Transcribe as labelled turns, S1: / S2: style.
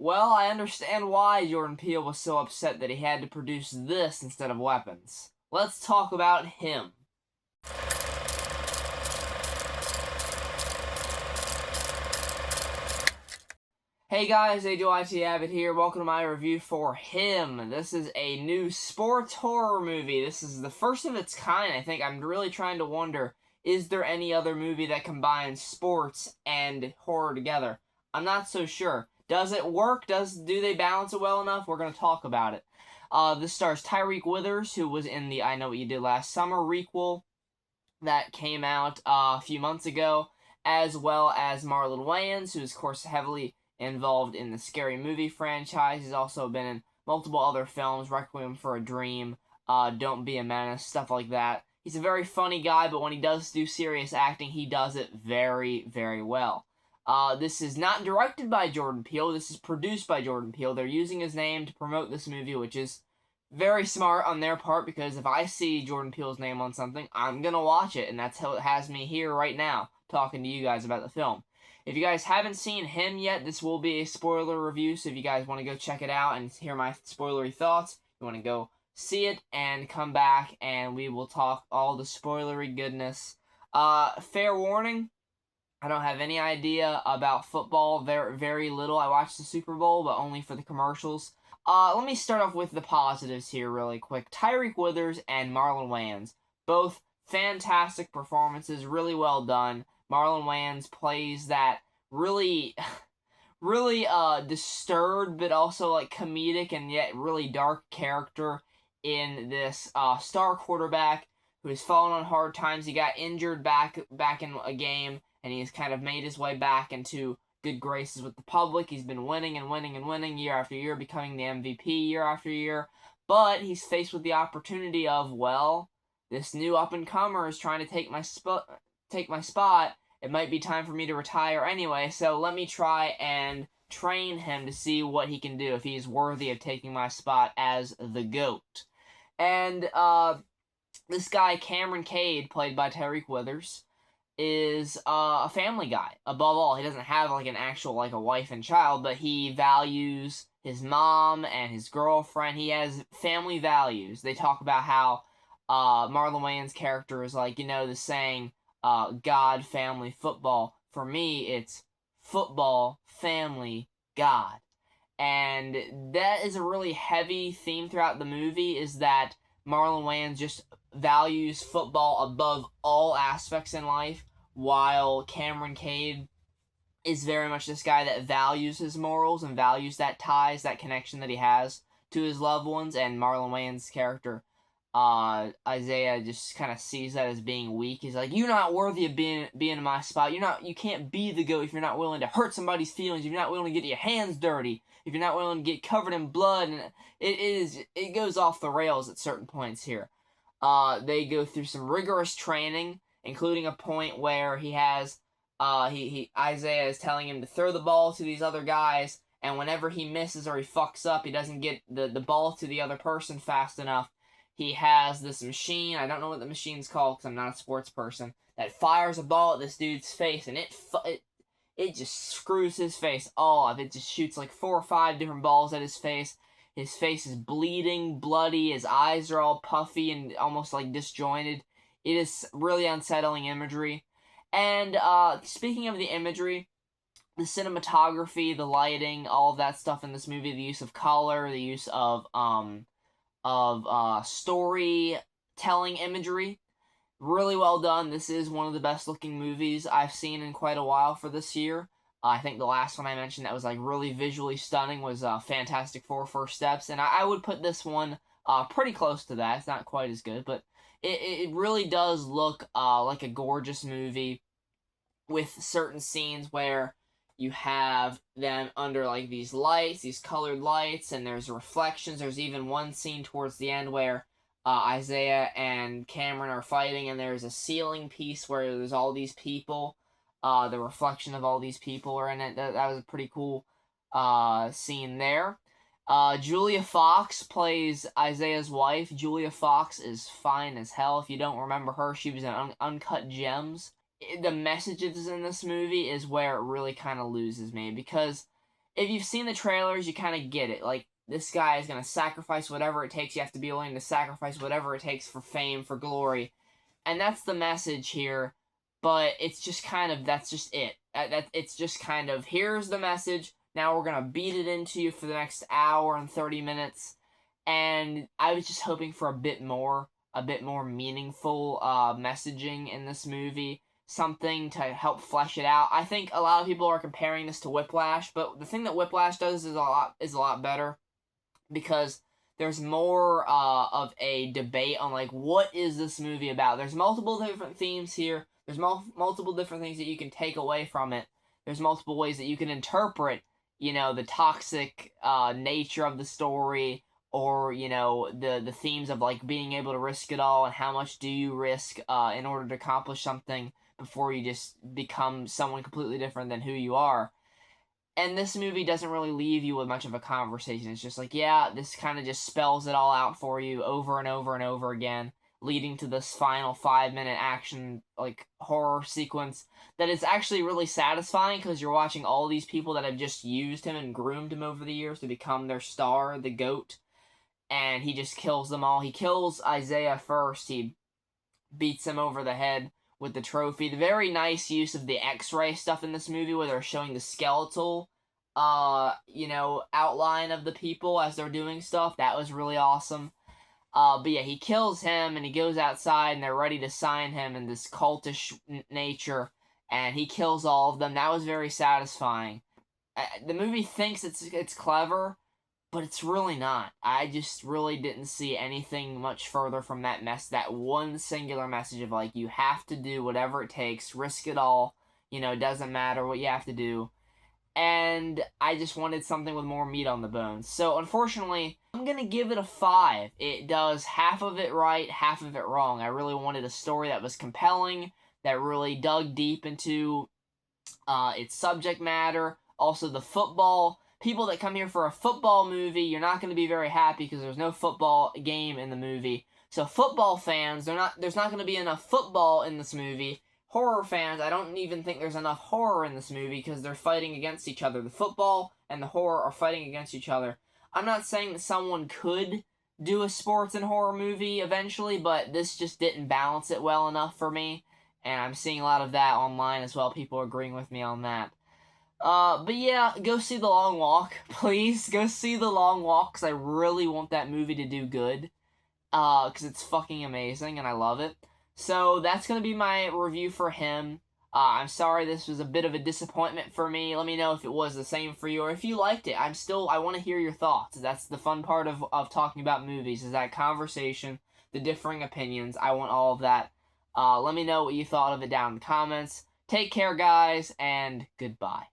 S1: Well, I understand why Jordan Peele was so upset that he had to produce this instead of Weapons. Let's talk about him. Hey guys, AJYT Abbott here. Welcome to my review for Him. This is a new sports horror movie. This is the first of its kind, I think. I'm really trying to wonder, is there any other movie that combines sports and horror together? I'm not so sure. Does it work? Do they balance it well enough? We're going to talk about it. This stars Tyreek Withers, who was in the I Know What You Did Last Summer requel that came out a few months ago, as well as Marlon Wayans, who is, of course, heavily involved in the Scary Movie franchise. He's also been in multiple other films, Requiem for a Dream, Don't Be a Menace, stuff like that. He's a very funny guy, but when he does do serious acting, he does it very, very well. This is not directed by Jordan Peele. This is produced by Jordan Peele. They're using his name to promote this movie, which is very smart on their part, because if I see Jordan Peele's name on something, I'm gonna watch it, and that's how it has me here right now, talking to you guys about the film. If you guys haven't seen Him yet, this will be a spoiler review, so if you guys want to go check it out and hear my spoilery thoughts, you want to go see it and come back, and we will talk all the spoilery goodness. Fair warning, I don't have any idea about football, very little. I watched the Super Bowl, but only for the commercials. Let me start off with the positives here really quick. Tyreek Withers and Marlon Wayans, both fantastic performances, really well done. Marlon Wayans plays that really, really disturbed, but also like comedic and yet really dark character in this star quarterback who has fallen on hard times. He got injured back in a game, and he's kind of made his way back into good graces with the public. He's been winning and winning and winning year after year, becoming the MVP year after year. But he's faced with the opportunity of, well, this new up-and-comer is trying to take my spot. It might be time for me to retire anyway, so let me try and train him to see what he can do, if he's worthy of taking my spot as the GOAT. And this guy, Cameron Cade, played by Tyreek Withers, is a family guy. Above all, he doesn't have like an actual like a wife and child, but he values his mom and his girlfriend. He has family values. They talk about how Marlon Wayans' character is like, the saying, God, family, football. For me, it's football, family, God. And that is a really heavy theme throughout the movie, is that Marlon Wayans just values football above all aspects in life, while Cameron Cade is very much this guy that values his morals and values that ties, that connection that he has to his loved ones. And Marlon Wayans' character, Isaiah, just kind of sees that as being weak. He's like, you're not worthy of being in my spot. You can't be the GOAT if you're not willing to hurt somebody's feelings, if you're not willing to get your hands dirty, if you're not willing to get covered in blood. And it goes off the rails at certain points here. They go through some rigorous training, including a point where he has, Isaiah is telling him to throw the ball to these other guys, and whenever he misses or he fucks up, he doesn't get the ball to the other person fast enough. He has this machine, I don't know what the machine's called because I'm not a sports person, that fires a ball at this dude's face, and it just screws his face all up. It just shoots like 4 or 5 different balls at his face. His face is bleeding, bloody, his eyes are all puffy and almost like disjointed. It is really unsettling imagery. And speaking of the imagery, the cinematography, the lighting, all of that stuff in this movie, the use of color, the use of storytelling imagery, really well done. This is one of the best looking movies I've seen in quite a while for this year. I think the last one I mentioned that was like really visually stunning was Fantastic Four: First Steps, and I would put this one pretty close to that. It's not quite as good, but it really does look like a gorgeous movie, with certain scenes where you have them under like these lights, these colored lights, and there's reflections. There's even one scene towards the end where Isaiah and Cameron are fighting, and there's a ceiling piece where there's all these people. The reflection of all these people are in it. That was a pretty cool scene there. Julia Fox plays Isaiah's wife. Julia Fox is fine as hell. If you don't remember her, she was in Uncut Gems. The messages in this movie is where it really kind of loses me, because if you've seen the trailers, you kind of get it. Like, this guy is going to sacrifice whatever it takes. You have to be willing to sacrifice whatever it takes for fame, for glory. And that's the message here. But it's just kind of, that's just it. It's just kind of, here's the message. Now we're going to beat it into you for the next hour and 30 minutes. And I was just hoping for a bit more meaningful messaging in this movie. Something to help flesh it out. I think a lot of people are comparing this to Whiplash, but the thing that Whiplash does is a lot better, because there's more of a debate on, like, what is this movie about? There's multiple different themes here. There's multiple different things that you can take away from it. There's multiple ways that you can interpret, you know, the toxic nature of the story, or, you know, the themes of, like, being able to risk it all, and how much do you risk in order to accomplish something before you just become someone completely different than who you are. And this movie doesn't really leave you with much of a conversation. It's just like, yeah, this kind of just spells it all out for you over and over and over again, leading to this final 5-minute action, like, horror sequence that is actually really satisfying, because you're watching all these people that have just used him and groomed him over the years to become their star, the GOAT, and he just kills them all. He kills Isaiah first. He beats him over the head with the trophy. The very nice use of the X-ray stuff in this movie, where they're showing the skeletal, you know, outline of the people as they're doing stuff. That was really awesome. But yeah, he kills him, and he goes outside, and they're ready to sign him in this cultish nature, and he kills all of them. That was very satisfying. The movie thinks it's clever, but it's really not. I just really didn't see anything much further from that one singular message of, like, you have to do whatever it takes, risk it all, you know, it doesn't matter what you have to do. And I just wanted something with more meat on the bones. So, unfortunately, I'm gonna give it a 5. It does half of it right, half of it wrong. I really wanted a story that was compelling, that really dug deep into its subject matter. Also, the football. People that come here for a football movie, you're not going to be very happy because there's no football game in the movie. So football fans, there's not going to be enough football in this movie. Horror fans, I don't even think there's enough horror in this movie, because they're fighting against each other. The football and the horror are fighting against each other. I'm not saying that someone could do a sports and horror movie eventually, but this just didn't balance it well enough for me. And I'm seeing a lot of that online as well, people agreeing with me on that. But yeah, go see The Long Walk. Please, go see The Long Walk, because I really want that movie to do good. Because it's fucking amazing, and I love it. So, that's gonna be my review for him. I'm sorry this was a bit of a disappointment for me. Let me know if it was the same for you, or if you liked it. I want to hear your thoughts. That's the fun part of talking about movies, is that conversation, the differing opinions. I want all of that. Let me know what you thought of it down in the comments. Take care, guys, and goodbye.